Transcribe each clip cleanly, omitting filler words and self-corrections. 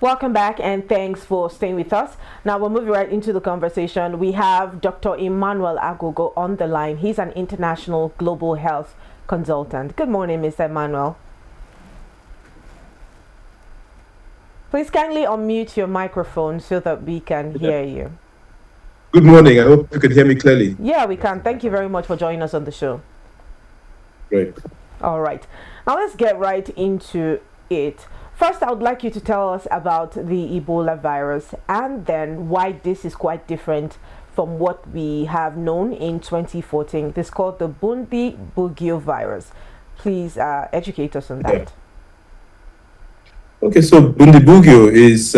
Welcome back and thanks for staying with us. Now we're moving right into the conversation. We have Dr. Emmanuel Agogo on the line. He's an international global health consultant. Good morning, Mr. Emmanuel. Please kindly unmute your microphone so that we can hear you. Good morning. I hope you can hear me clearly. Yeah, we can. Thank you very much for joining us on the show. Great. All right. Now let's get right into it. First, I would like you to tell us about the Ebola virus and then why this is quite different from what we have known in 2014. This is called the Bundibugyo virus. Please educate us on that. Yeah. Okay, so Bundibugyo is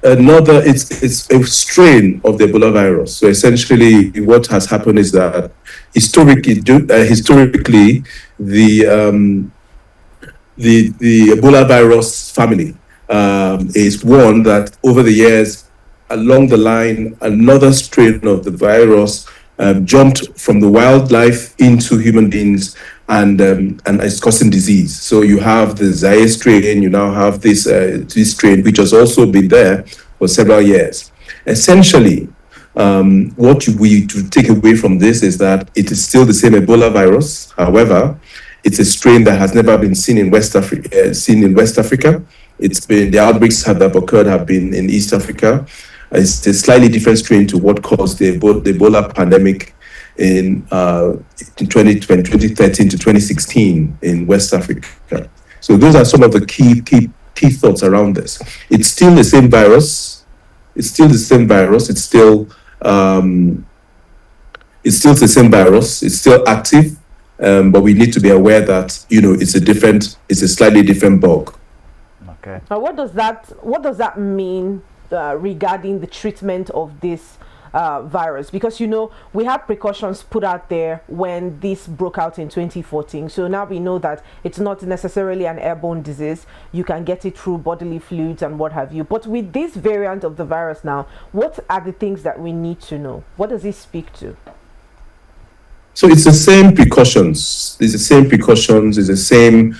it's a strain of the Ebola virus. So essentially, what has happened is that historically, the Ebola virus family is one that over the years, along the line, another strain of the virus jumped from the wildlife into human beings and it's causing disease. So you have the Zaire strain, you now have this strain, which has also been there for several years. Essentially, what we to take away from this is that it is still the same Ebola virus. However, it's a strain that has never been seen in West Africa. It's been the outbreaks that have occurred have been in East Africa. It's a slightly different strain to what caused the Ebola pandemic in 2013 to 2016 in West Africa. So those are some of the key thoughts around this. It's still the same virus. It's still the same virus. It's still the same virus. It's still active. But we need to be aware that it's a slightly different bug. Okay. Now, what does that mean regarding the treatment of this virus? Because we have precautions put out there when this broke out in 2014. So now we know that it's not necessarily an airborne disease. You can get it through bodily fluids and what have you. But with this variant of the virus now, what are the things that we need to know? What does it speak to? So it's the same precautions. It's the same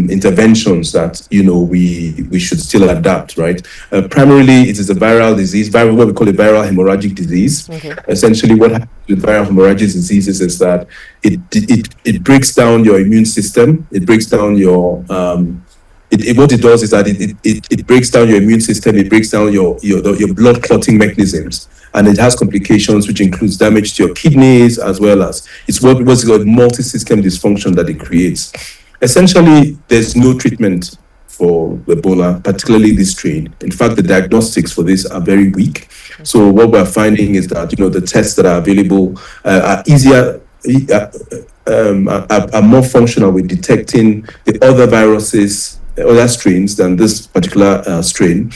interventions that we should still adapt, right? Primarily, it is a viral disease, what we call a viral hemorrhagic disease. Okay. Essentially, what happens with viral hemorrhagic diseases is that it breaks down your immune system. It breaks down your what it does is that it breaks down your immune system. It breaks down your blood clotting mechanisms. And it has complications, which includes damage to your kidneys, as well as it's what's called multi-system dysfunction that it creates. Essentially, there's no treatment for Ebola, particularly this strain. In fact, the diagnostics for this are very weak. So what we're finding is that the tests that are available are easier, are more functional with detecting the other viruses, other strains than this particular strain.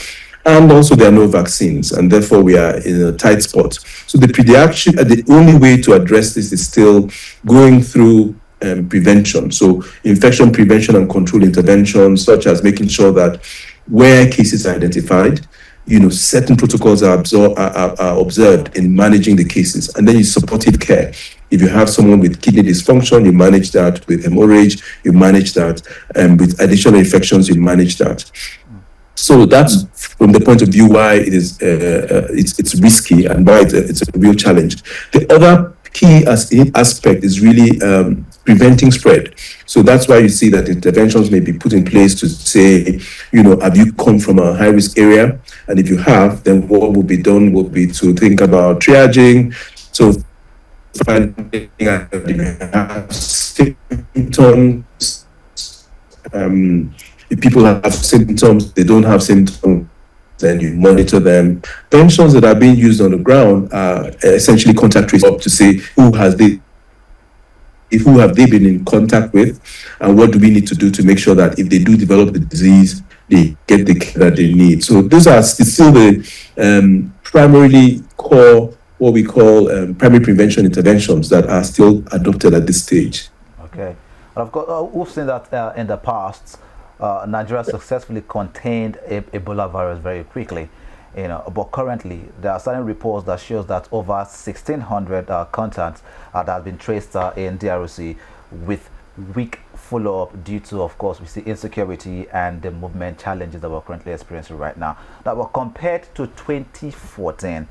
And also there are no vaccines, and therefore we are in a tight spot. So the only way to address this is still going through prevention. So infection prevention and control interventions, such as making sure that where cases are identified, certain protocols are observed in managing the cases. And then you supportive care. If you have someone with kidney dysfunction, you manage that. With hemorrhage, you manage that. And with additional infections, you manage that. So that's from the point of view why it is it's risky and why it's a real challenge. The other key aspect is really preventing spread. So that's why you see that interventions may be put in place to say, have you come from a high-risk area? And if you have, then what will be done will be to think about triaging. So finding out if you have symptoms, if people have symptoms, they don't have symptoms, then you monitor them. Pensions that are being used on the ground are essentially contact tracing up to say who have they been in contact with, and what do we need to do to make sure that if they do develop the disease, they get the care that they need. So those are still the primarily core, what we call primary prevention interventions that are still adopted at this stage. Okay, and of course, we've seen that in the past. Nigeria successfully contained Ebola virus very quickly, but currently there are certain reports that shows that over 1,600 contacts that have been traced in DRC with weak follow-up due to, of course, we see insecurity and the movement challenges that we're currently experiencing right now. That were compared to 2014.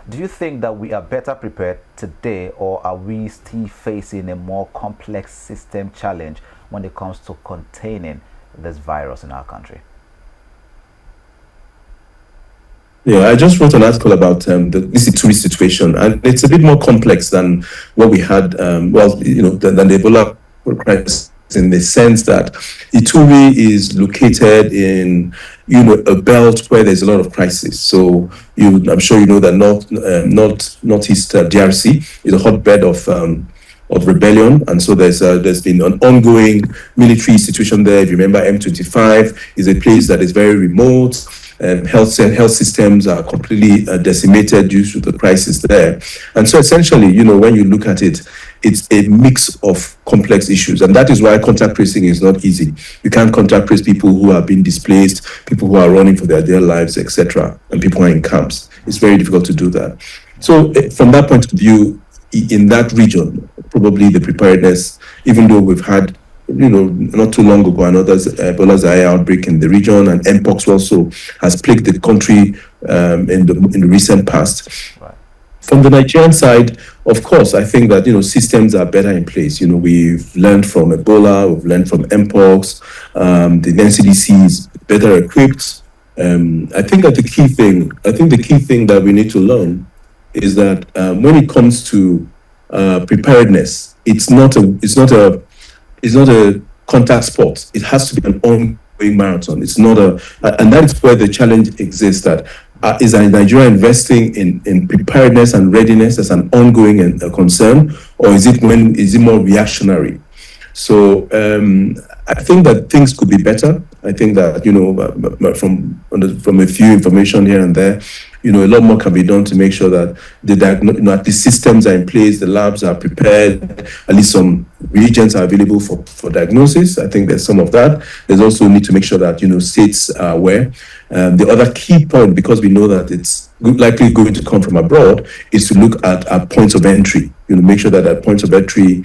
Do you think that we are better prepared today, or are we still facing a more complex system challenge when it comes to containing this virus in our country? Yeah, I just wrote an article about this Ituri situation, and it's a bit more complex than what we had, than the Ebola crisis, in the sense that Ituri is located in, a belt where there's a lot of crisis. So I'm sure you know that northeast DRC is a hotbed of rebellion, and so there's been an ongoing military situation there. If you remember, M25 is a place that is very remote. Health systems are completely decimated due to the crisis there. And so essentially, when you look at it, it's a mix of complex issues. And that is why contact tracing is not easy. You can't contact trace people who have been displaced, people who are running for their dear lives, etc., and people who are in camps. It's very difficult to do that. So from that point of view, in that region, probably the preparedness, even though we've had not too long ago, another Ebola Zaire outbreak in the region, and Mpox also has plagued the country in the recent past. Right. From the Nigerian side, of course, I think that systems are better in place. We've learned from Ebola, we've learned from Mpox. The NCDC is better equipped. I think that the key thing that we need to learn is that when it comes to preparedness, it's not a contact sport. It has to be an ongoing marathon. It's not and that is where the challenge exists. That is Nigeria investing in preparedness and readiness as an ongoing concern, or is it more reactionary? So I think that things could be better. I think that from a few information here and there, a lot more can be done to make sure that the systems are in place, the labs are prepared, at least some reagents are available for diagnosis. I think there's some of that. There's also need to make sure that states are aware. The other key point, because we know that it's likely going to come from abroad, is to look at our points of entry. Make sure that at points of entry,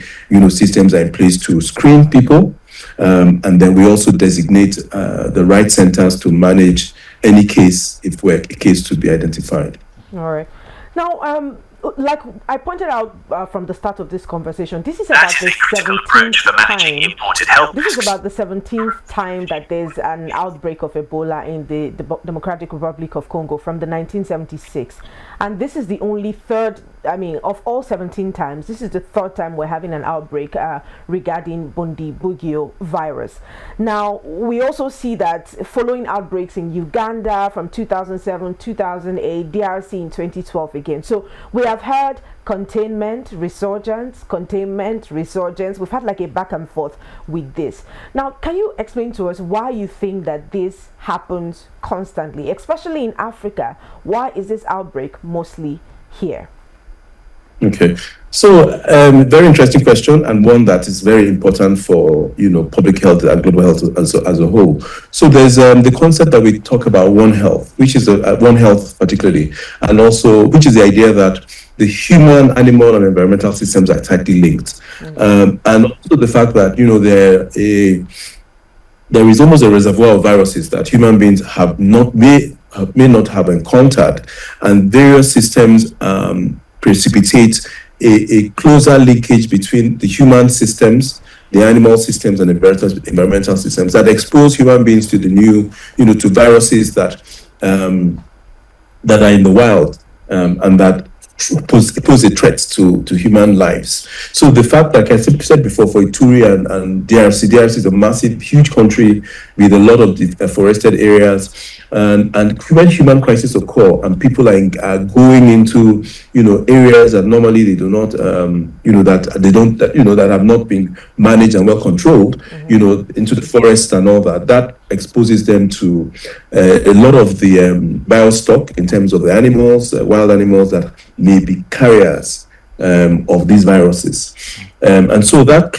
systems are in place to screen people, and then we also designate the right centers to manage any case if we're a case to be identified. All right. Now, like I pointed out from the start of this conversation, this is about the 17th time. This is about the 17th time that there's an outbreak of Ebola in the Democratic Republic of Congo from the 1976, and this is the only third. Of all 17 times, this is the third time we're having an outbreak regarding Bundibugyo virus. Now, we also see that following outbreaks in Uganda from 2007, 2008, DRC in 2012 again. So we have had containment, resurgence. We've had like a back and forth with this. Now, can you explain to us why you think that this happens constantly, especially in Africa? Why is this outbreak mostly here? Okay, so very interesting question, and one that is very important for public health and global health as a whole. So there's the concept that we talk about One Health, which is One Health particularly, and also which is the idea that the human, animal, and environmental systems are tightly linked, and also the fact that there is almost a reservoir of viruses that human beings may not have encountered, and various systems precipitate a closer linkage between the human systems, the animal systems, and environmental systems that expose human beings to the new, to viruses that are in the wild, and that pose a threat to human lives. So the fact that, like I said before, for Ituri and DRC is a massive, huge country with a lot of deforested areas, and when human crises occur and people are going into areas that normally they do not that have not been managed and well controlled, into the forest and all that exposes them to a lot of the biostock in terms of the animals, wild animals that may be carriers of these viruses, and so that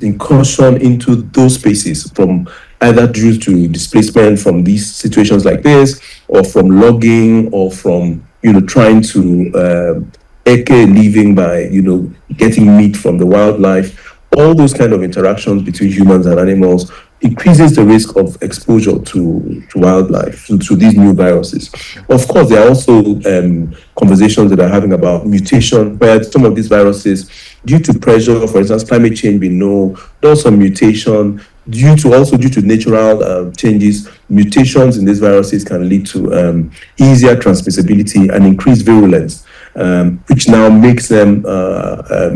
incursion into those spaces, from either due to displacement from these situations like this, or from logging, or from trying to eke a living by getting meat from the wildlife. all those kind of interactions between humans and animals increases the risk of exposure to wildlife, to these new viruses. Of course, there are also conversations that are having about mutation, where some of these viruses, due to pressure, for instance, climate change, we know there's some mutation, due to natural changes. Mutations in these viruses can lead to easier transmissibility and increased virulence, which now makes them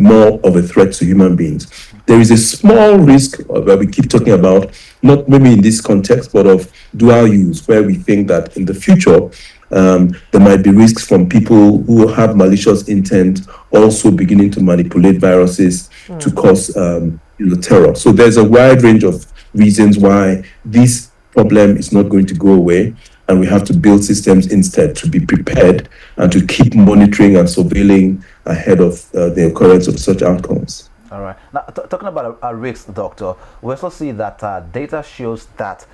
more of a threat to human beings. There is a small risk that we keep talking about, not maybe in this context, but of dual use, where we think that in the future, there might be risks from people who have malicious intent also beginning to manipulate viruses to cause terror. So there's a wide range of reasons why this problem is not going to go away, and we have to build systems instead to be prepared and to keep monitoring and surveilling ahead of the occurrence of such outcomes. All right. Now, talking about a risk, Doctor, we also see that data shows that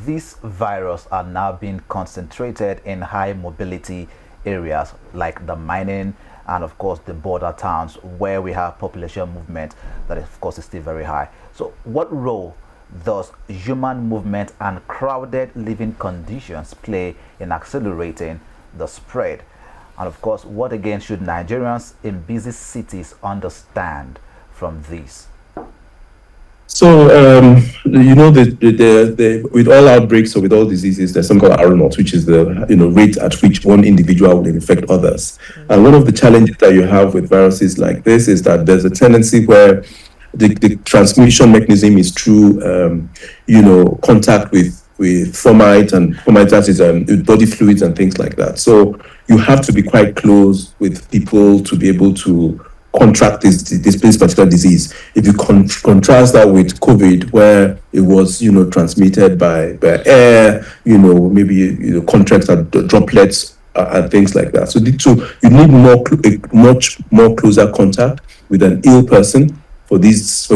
these viruses are now being concentrated in high mobility areas like the mining and, of course, the border towns where we have population movement that, of course, is still very high. So what role does human movement and crowded living conditions play in accelerating the spread? And of course, what again should Nigerians in busy cities understand from this? So, with all outbreaks or with all diseases, there's something called R0, which is the rate at which one individual will infect others. And one of the challenges that you have with viruses like this is that there's a tendency where the transmission mechanism is through, contact with fomite, and fomite, that is body fluids and things like that. So you have to be quite close with people to be able to contract this particular disease. If you contrast that with COVID, where it was transmitted by air, maybe contracts and droplets and things like that. So you need much more closer contact with an ill person for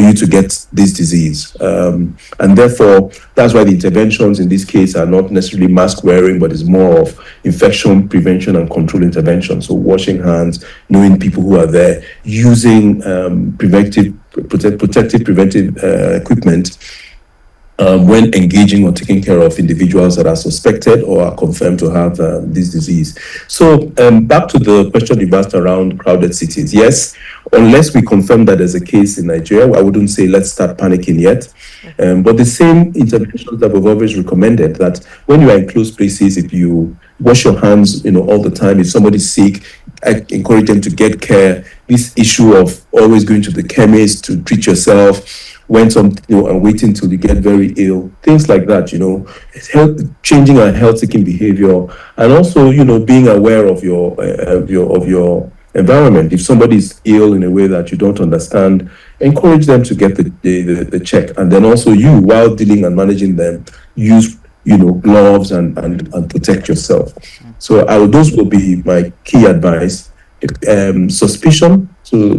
you to get this disease, and therefore that's why the interventions in this case are not necessarily mask wearing, but it's more of infection prevention and control intervention. So washing hands, knowing people who are there, using protective preventive equipment when engaging or taking care of individuals that are suspected or are confirmed to have this disease. So back to the question you asked around crowded cities. Yes, unless we confirm that there's a case in Nigeria, I wouldn't say let's start panicking yet. But the same interventions that we've always recommended, that when you are in closed places, if you wash your hands, all the time, if somebody's sick, I encourage them to get care. This issue of always going to the chemist to treat yourself, and waiting till you get very ill, things like that, changing our health-seeking behavior, and also, being aware of your environment. If somebody is ill in a way that you don't understand, encourage them to get the check, and then also while dealing and managing them, use gloves and protect yourself. So those will be my key advice. Suspicion, so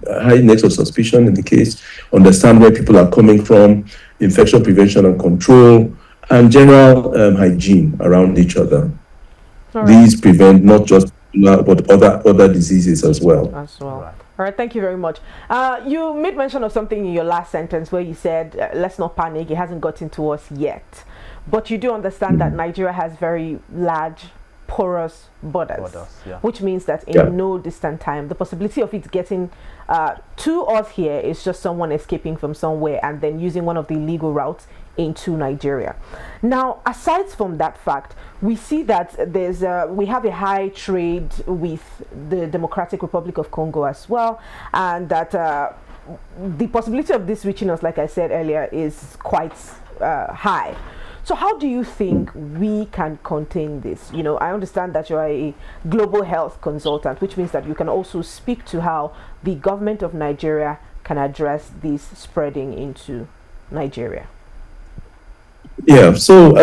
high index of suspicion in the case, understand where people are coming from, infection prevention and control, and general hygiene around each other. Right. These prevent not just but other diseases as well. Right. All right, thank you very much. You made mention of something in your last sentence where you said, let's not panic, it hasn't gotten to us yet. But you do understand that Nigeria has very large porous borders, which means that in no distant time, the possibility of it getting to us here is just someone escaping from somewhere and then using one of the illegal routes into Nigeria. Now, aside from that fact, we see that we have a high trade with the Democratic Republic of Congo as well, and that the possibility of this reaching us, like I said earlier, is quite high. So how do you think we can contain this? I understand that you're a global health consultant, which means that you can also speak to how the government of Nigeria can address this spreading into Nigeria. Yeah, so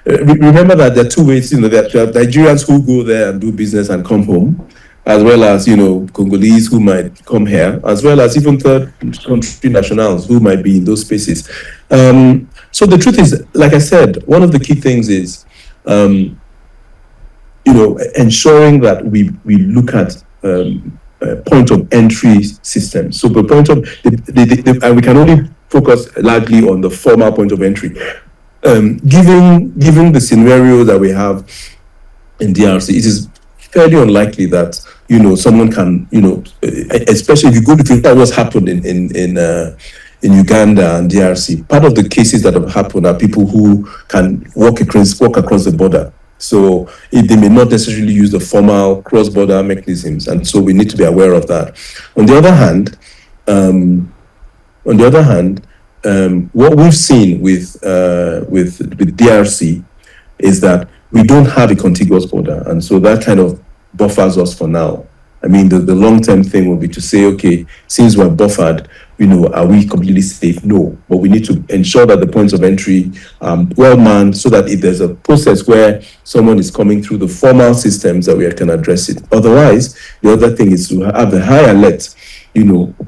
remember that there are two ways, there are Nigerians who go there and do business and come home, as well as, Congolese who might come here, as well as even third country nationals who might be in those spaces. So the truth is, like I said, one of the key things is, ensuring that we look at point of entry system. So the point of and we can only focus largely on the formal point of entry. Given the scenario that we have in DRC, it is fairly unlikely that someone can especially if you look at what's happened in Uganda and DRC. Part of the cases that have happened are people who can walk across the border. So they may not necessarily use the formal cross-border mechanisms, and so we need to be aware of that. On the other hand, what we've seen with DRC is that we don't have a contiguous border, and so that kind of buffers us for now. I mean, the long-term thing will be to say, okay, since we're buffered, are we completely safe? No, but we need to ensure that the points of entry well manned, so that if there's a process where someone is coming through the formal systems, that we can address it. Otherwise, the other thing is to have a high alert,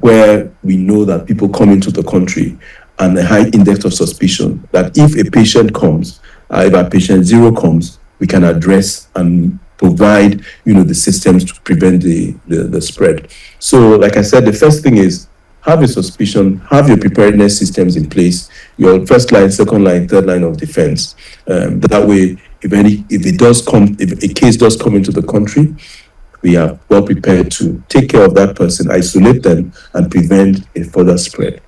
where we know that people come into the country and a high index of suspicion, that if a patient comes, if a patient zero comes, we can address and provide, the systems to prevent the spread. So, like I said, the first thing is have a suspicion, have your preparedness systems in place, your first line, second line, third line of defense. That way, if a case does come into the country, we are well prepared to take care of that person, isolate them, and prevent a further spread.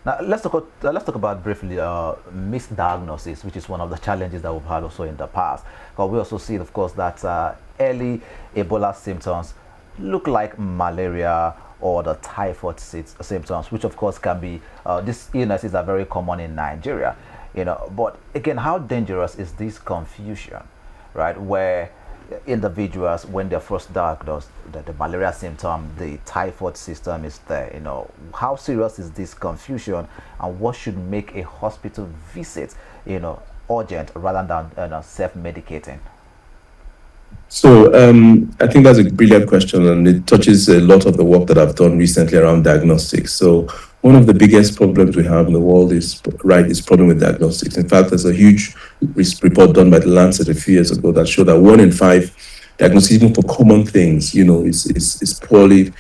Now, let's talk about briefly misdiagnosis, which is one of the challenges that we've had also in the past. But we also see, of course, that early Ebola symptoms look like malaria or the typhoid symptoms, which of course can be, these illnesses are very common in Nigeria, But again, how dangerous is this confusion, right? Where individuals, when they're first diagnosed, the malaria symptom, the typhoid system is there, how serious is this confusion, and what should make a hospital visit, urgent rather than self-medicating? So I think that's a brilliant question, and it touches a lot of the work that I've done recently around diagnostics. So one of the biggest problems we have in the world is problem with diagnostics. In fact, there's a huge report done by the Lancet a few years ago that showed that 1 in 5 diagnosis, even for common things, is poorly.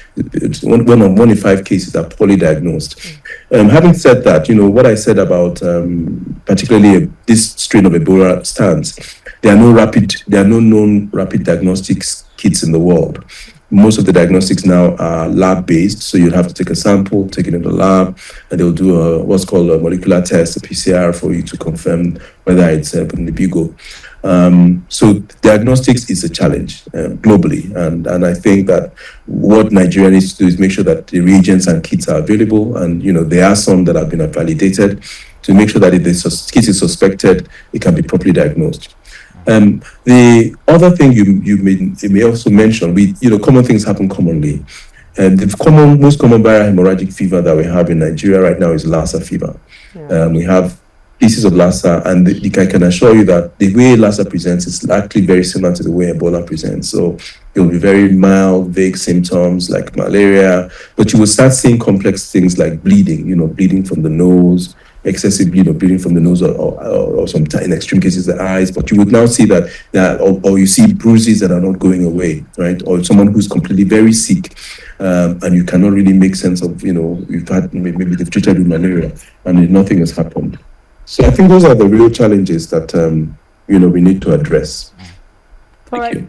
One in 5 cases are poorly diagnosed. Having said that, what I said about particularly this strain of Ebola stands. There are no known rapid diagnostics kits in the world. Most of the diagnostics now are lab-based, so you'll have to take a sample, take it in the lab, and they'll do what's called a molecular test, a PCR, for you to confirm whether it's Nebigo. So diagnostics is a challenge globally, and I think that what Nigeria needs to do is make sure that the reagents and kits are available, and there are some that have been validated to make sure that if the kit is suspected, it can be properly diagnosed. The other thing you may also mention, common things happen commonly. The most common viral hemorrhagic fever that we have in Nigeria right now is Lassa fever. Yeah. We have cases of Lassa, and I can assure you that the way Lassa presents is actually very similar to the way Ebola presents. So it will be very mild, vague symptoms like malaria, but you will start seeing complex things like bleeding, bleeding from the nose, excessive bleeding from the nose, or sometimes in extreme cases the eyes. But you would now see that or you see bruises that are not going away, right? Or someone who's completely very sick, and you cannot really make sense of, you've had maybe they've treated with malaria and nothing has happened. So I think those are the real challenges that we need to address. All right.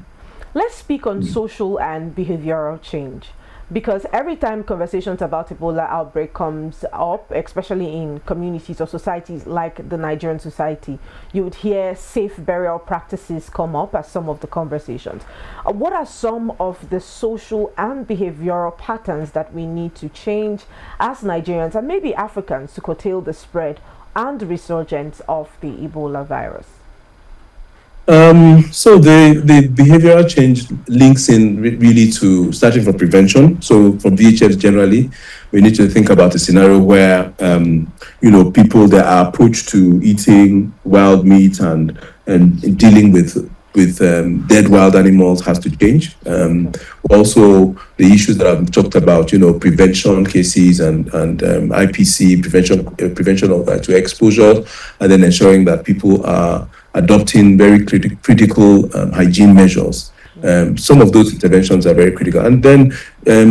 Let's speak on social and behavioral change. Because every time conversations about Ebola outbreak comes up, especially in communities or societies like the Nigerian society, you would hear safe burial practices come up as some of the conversations. What are some of the social and behavioral patterns that we need to change as Nigerians and maybe Africans to curtail the spread and resurgence of the Ebola virus? So the behavioral change links in really to starting from prevention. So from VHFs generally, we need to think about a scenario where people, their approach to eating wild meat and dealing with dead wild animals has to change. Also, the issues that I've talked about, prevention cases and IPC prevention of to exposure, and then ensuring that people are adopting very critical hygiene measures Some of those interventions are very critical. And then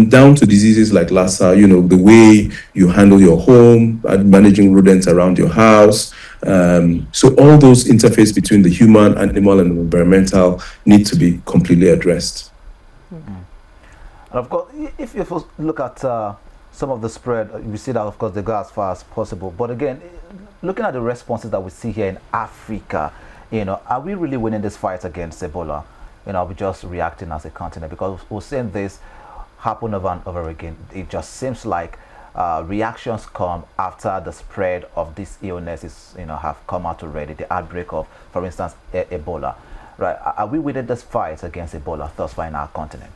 down to diseases like Lassa, the way you handle your home, managing rodents around your house. So all those interface between the human, animal, and environmental need to be completely addressed. And of course, if you look at some of the spread, we see that, of course, they go as far as possible. But again, looking at the responses that we see here in Africa, are we really winning this fight against Ebola? Are we just reacting as a continent? Because we're seeing this happen over and over again. It just seems like reactions come after the spread of this illnesses, have come out already. The outbreak of, for instance, Ebola. Right? Are we winning this fight against Ebola thus far in our continent?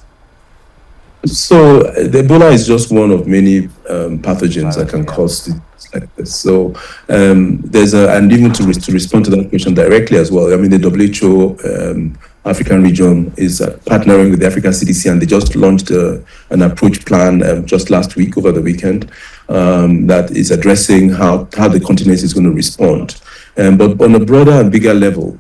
So the Ebola is just one of many pathogens that can cause things like this. So there's and even to respond to that question directly as well. I mean, the WHO African region is partnering with the African CDC, and they just launched an approach plan just last week, over the weekend, that is addressing how the continent is going to respond. But on a broader and bigger level,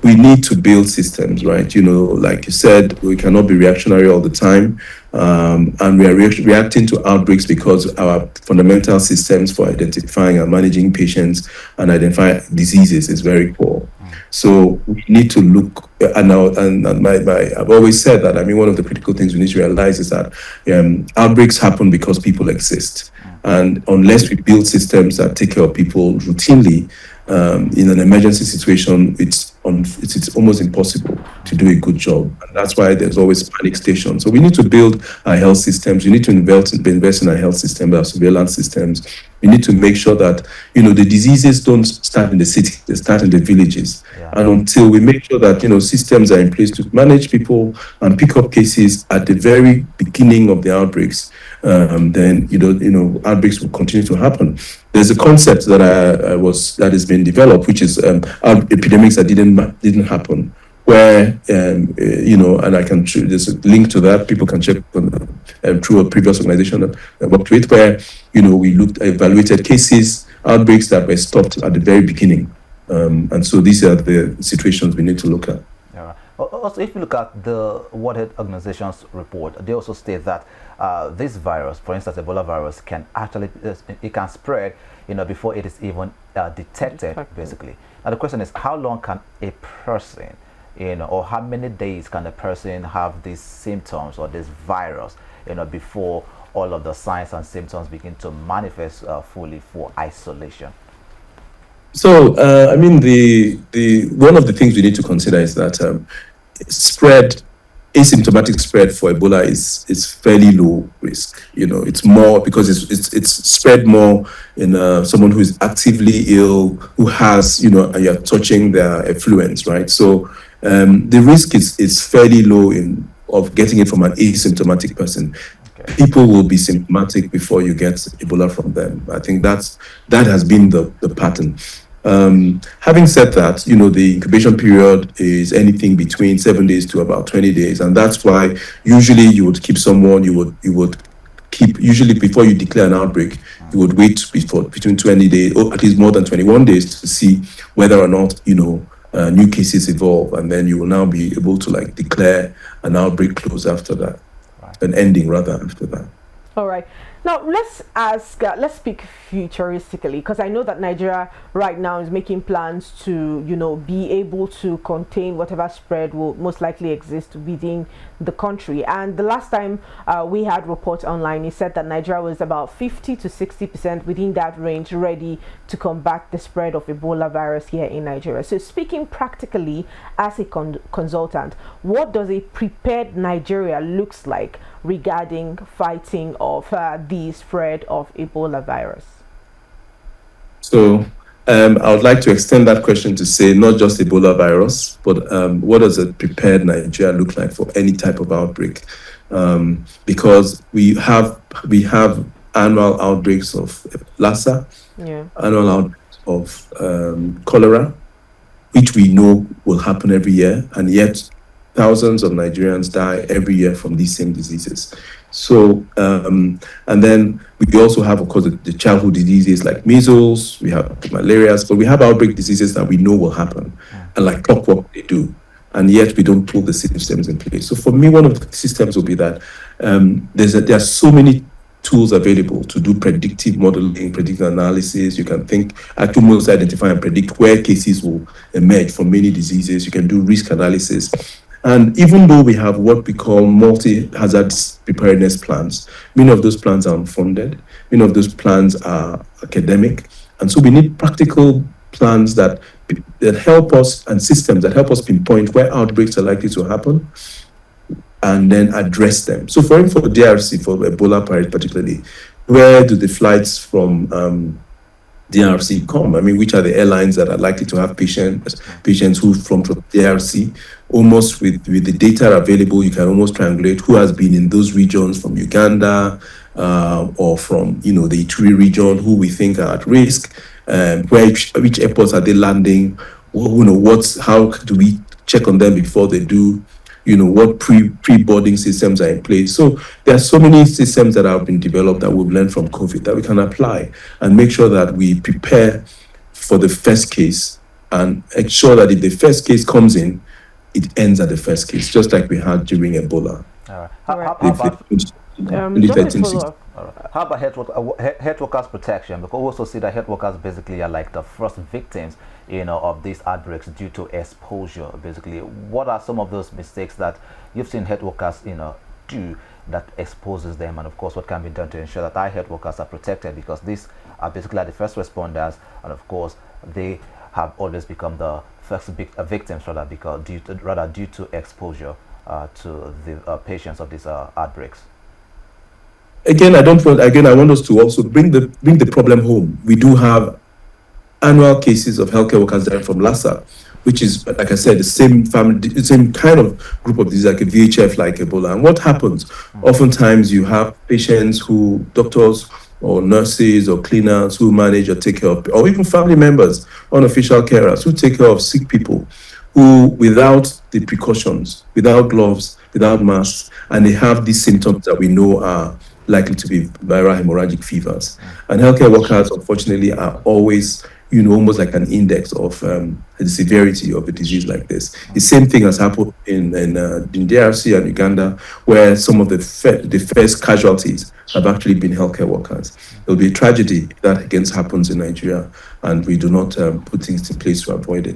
we need to build systems, right? Like you said, we cannot be reactionary all the time. And we are reacting to outbreaks because our fundamental systems for identifying and managing patients and identifying diseases is very poor. So we need to look, I've always said that, one of the critical things we need to realize is that outbreaks happen because people exist. And unless we build systems that take care of people routinely, in an emergency situation, it's almost impossible to do a good job. And that's why there's always panic stations. So we need to build our health systems. We need to invest in our health systems, our surveillance systems. We need to make sure that, the diseases don't start in the city, they start in the villages. Yeah. And until we make sure that, systems are in place to manage people and pick up cases at the very beginning of the outbreaks, then, outbreaks will continue to happen. There's a concept that has been developed, which is epidemics that didn't happen, where and there's a link to that. People can check through a previous organization that I worked with, where we evaluated cases, outbreaks that were stopped at the very beginning, and so these are the situations we need to look at. Yeah. Also, if you look at the World Health Organization's report, they also state that this virus, for instance, Ebola virus, can spread, before it is even detected, basically. Now the question is, how long can a person, or how many days can a person have these symptoms or this virus, before all of the signs and symptoms begin to manifest fully for isolation? So, the one of the things we need to consider is that asymptomatic spread for Ebola is fairly low risk. It's more because it's spread more in someone who is actively ill, who has, and you're touching their effluents, right? So the risk is fairly low of getting it from an asymptomatic person. Okay. People will be symptomatic before you get Ebola from them. I think that has been the pattern. Having said that, the incubation period is anything between 7 days to about 20 days, and that's why usually you would keep someone. You would keep, usually before you declare an outbreak, you would wait between 20 days or at least more than 21 days to see whether or not new cases evolve, and then you will now be able to declare an outbreak close after that, an ending rather after that. All right. Now let's speak futuristically, because I know that Nigeria right now is making plans to, be able to contain whatever spread will most likely exist within the country. And the last time we had reports online, it said that Nigeria was about 50 to 60% within that range, ready to combat the spread of Ebola virus here in Nigeria. So speaking practically as a consultant, what does a prepared Nigeria looks like regarding fighting of the spread of Ebola virus? So I would like to extend that question to say not just Ebola virus, but what does a prepared Nigeria look like for any type of outbreak? Because we have annual outbreaks of Lassa, annual outbreaks of cholera, which we know will happen every year, and yet thousands of Nigerians die every year from these same diseases. So, and then we also have, of course, the childhood diseases like measles, we have malaria, but we have outbreak diseases that we know will happen, and like clockwork they do. and yet we don't put the systems in place. So for me, one of the systems will be that there are so many tools available to do predictive modeling, predictive analysis. You can almost identify and predict where cases will emerge from many diseases. You can do risk analysis. And even though we have what we call multi-hazard preparedness plans, many of those plans are unfunded. Many of those plans are academic. And so we need practical plans that help us, and systems that help us pinpoint where outbreaks are likely to happen and then address them. So for DRC, for Ebola particularly, where do the flights from DRC come? I mean, which are the airlines that are likely to have patients who from DRC? Almost with the data available, you can almost triangulate who has been in those regions from Uganda or from the Ituri region, who we think are at risk, which airports are they landing, how do we check on them before they do, what pre-boarding systems are in place. So there are so many systems that have been developed that we've learned from COVID that we can apply and make sure that we prepare for the first case and ensure that if the first case comes in, it ends at the first case, just like we had during Ebola. All right. How about health workers protection? Because we also see that health workers basically are like the first victims, of these outbreaks due to exposure. Basically, what are some of those mistakes that you've seen health workers, do that exposes them, and of course, what can be done to ensure that our health workers are protected? Because these are basically the first responders, and of course, they have always become the first victims, due to exposure to the patients of these outbreaks. Again, I want us to also bring the problem home. We do have annual cases of healthcare workers dying from Lassa, which is, like I said, the same kind of group of disease, like a VHF, like Ebola. And what happens? Oftentimes, you have patients doctors or nurses or cleaners who manage or take care of, or even family members, unofficial carers who take care of sick people who, without the precautions, without gloves, without masks, and they have these symptoms that we know are likely to be viral hemorrhagic fevers. And healthcare workers, unfortunately, are always, almost like an index of the severity of a disease like this. The same thing has happened in DRC and Uganda, where some of the first casualties have actually been healthcare workers. It will be a tragedy if that again happens in Nigeria, and we do not put things in place to avoid it.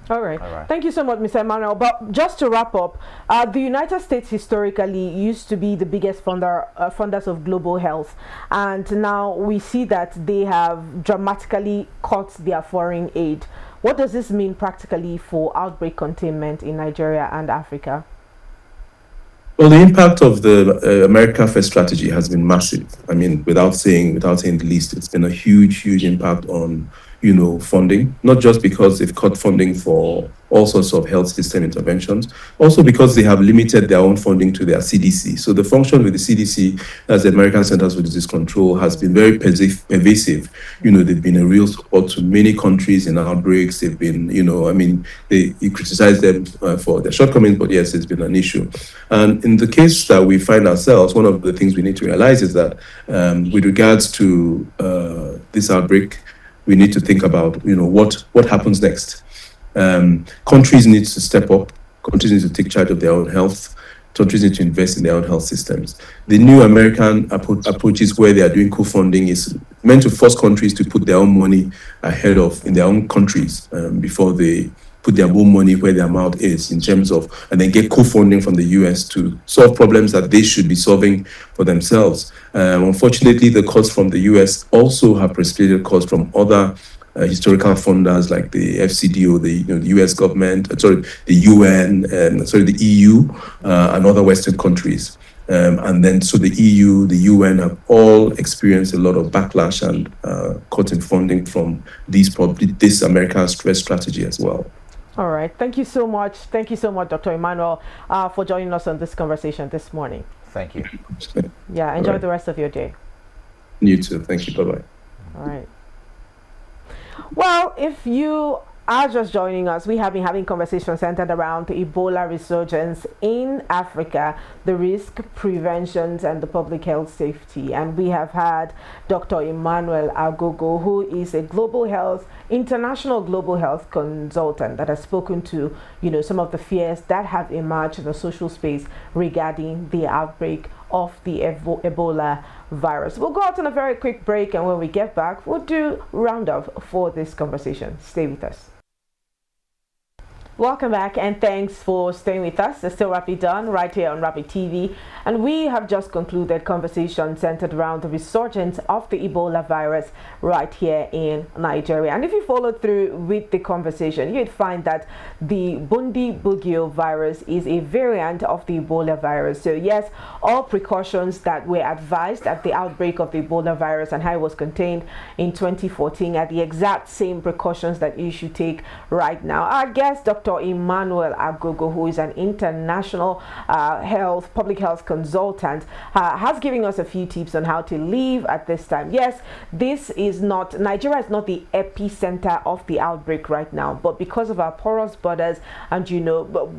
All right. Thank you so much, Mr. Emmanuel. But just to wrap up, the United States historically used to be the biggest funders of global health, and now we see that they have dramatically cut their foreign aid. What does this mean practically for outbreak containment in Nigeria and Africa? Well, the impact of the America First strategy has been massive. I mean, without saying the least, it's been a huge impact on funding, not just because they've cut funding for all sorts of health system interventions, also because they have limited their own funding to their CDC. So the function with the CDC, as the American Centers for Disease Control, has been very pervasive. They've been a real support to many countries in outbreaks. They've been, you criticize them for their shortcomings, but yes, it's been an issue. And in the case that we find ourselves, one of the things we need to realize is that with regards to this outbreak, we need to think about, what happens next. Countries need to step up. Countries need to take charge of their own health. Countries need to invest in their own health systems. The new American approaches where they are doing co-funding is meant to force countries to put their own money ahead of in their own countries before they put their own money where their mouth is, in terms of, and then get co-funding from the US to solve problems that they should be solving for themselves. Unfortunately, the cuts from the US also have precipitated cuts from other historical funders like the FCDO, the US government, the UN, the EU, and other Western countries. And then, so the EU, the UN have all experienced a lot of backlash and cut in funding from this American stress strategy as well. All right. Thank you so much. Thank you so much, Dr. Emmanuel, for joining us on this conversation this morning. Thank you. Yeah, enjoy the rest of your day. You too. Thank you. Bye-bye. All right. Well, if you are just joining us, we have been having conversations centered around the Ebola resurgence in Africa, the risk, preventions, and the public health safety. And we have had Dr. Emmanuel Agogo, who is a international global health consultant that has spoken to, some of the fears that have emerged in the social space regarding the outbreak of the Ebola virus. We'll go out on a very quick break, and when we get back, we'll do roundup for this conversation. Stay with us. Welcome back, and thanks for staying with us. It's still Rapid Done right here on Rapid TV, and we have just concluded conversation centered around the resurgence of the Ebola virus right here in Nigeria. And if you follow through with the conversation, you'd find that the Bundibugyo virus is a variant of the Ebola virus. So yes, all precautions that were advised at the outbreak of the Ebola virus and how it was contained in 2014 are the exact same precautions that you should take right now. Our guest, Dr. Emmanuel Agogo, who is an international public health consultant, has given us a few tips on how to live at this time. Yes, Nigeria is not the epicenter of the outbreak right now, but because of our porous borders and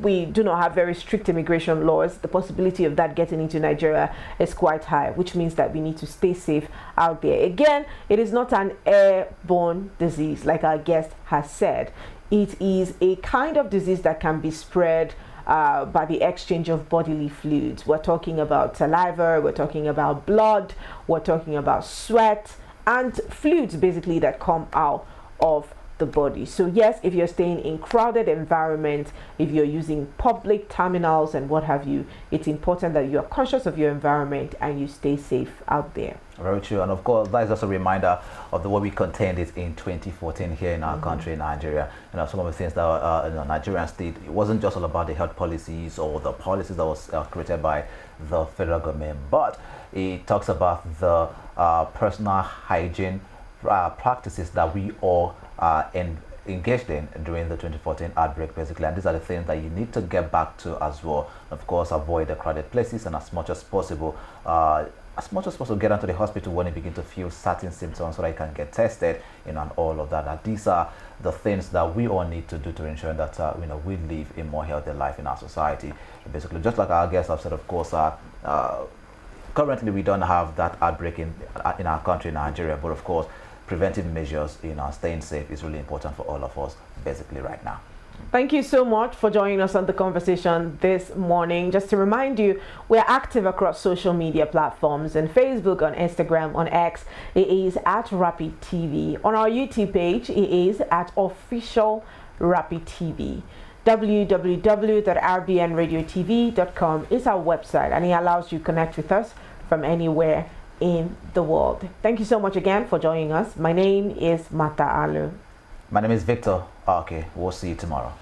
we do not have very strict immigration laws, the possibility of that getting into Nigeria is quite high, which means that we need to stay safe out there. Again, it is not an airborne disease, like our guest has said. It is a kind of disease that can be spread by the exchange of bodily fluids. We're talking about saliva, we're talking about blood, we're talking about sweat, and fluids basically that come out of the body. So yes, if you're staying in crowded environments, if you're using public terminals and what have you, it's important that you're conscious of your environment and you stay safe out there. Very true. And of course, that is just a reminder of the way we contained it in 2014 here in our country, Nigeria. Some of the things that Nigerian state, it wasn't just all about the health policies or the policies that was created by the federal government, but it talks about the personal hygiene practices that we all engaged in during the 2014 outbreak, basically. And these are the things that you need to get back to as well. Of course, avoid the crowded places, and as much as possible, get into the hospital when you begin to feel certain symptoms so that you can get tested, and all of that. And these are the things that we all need to do to ensure that we live a more healthy life in our society. Basically, just like our guests have said, of course, currently we don't have that outbreak in our country, Nigeria, but of course, preventive measures, staying safe is really important for all of us, basically, right now. Thank you so much for joining us on the conversation this morning. Just to remind you, we're active across social media platforms, on Facebook, on Instagram, on X. It is at Rapid TV. On our YouTube page, it is at Official Rapid TV. www.rbnradiotv.com is our website, and it allows you to connect with us from anywhere in the world. Thank you so much again for joining us. My name is Mata Alu. My name is Victor. Okay, we'll see you tomorrow.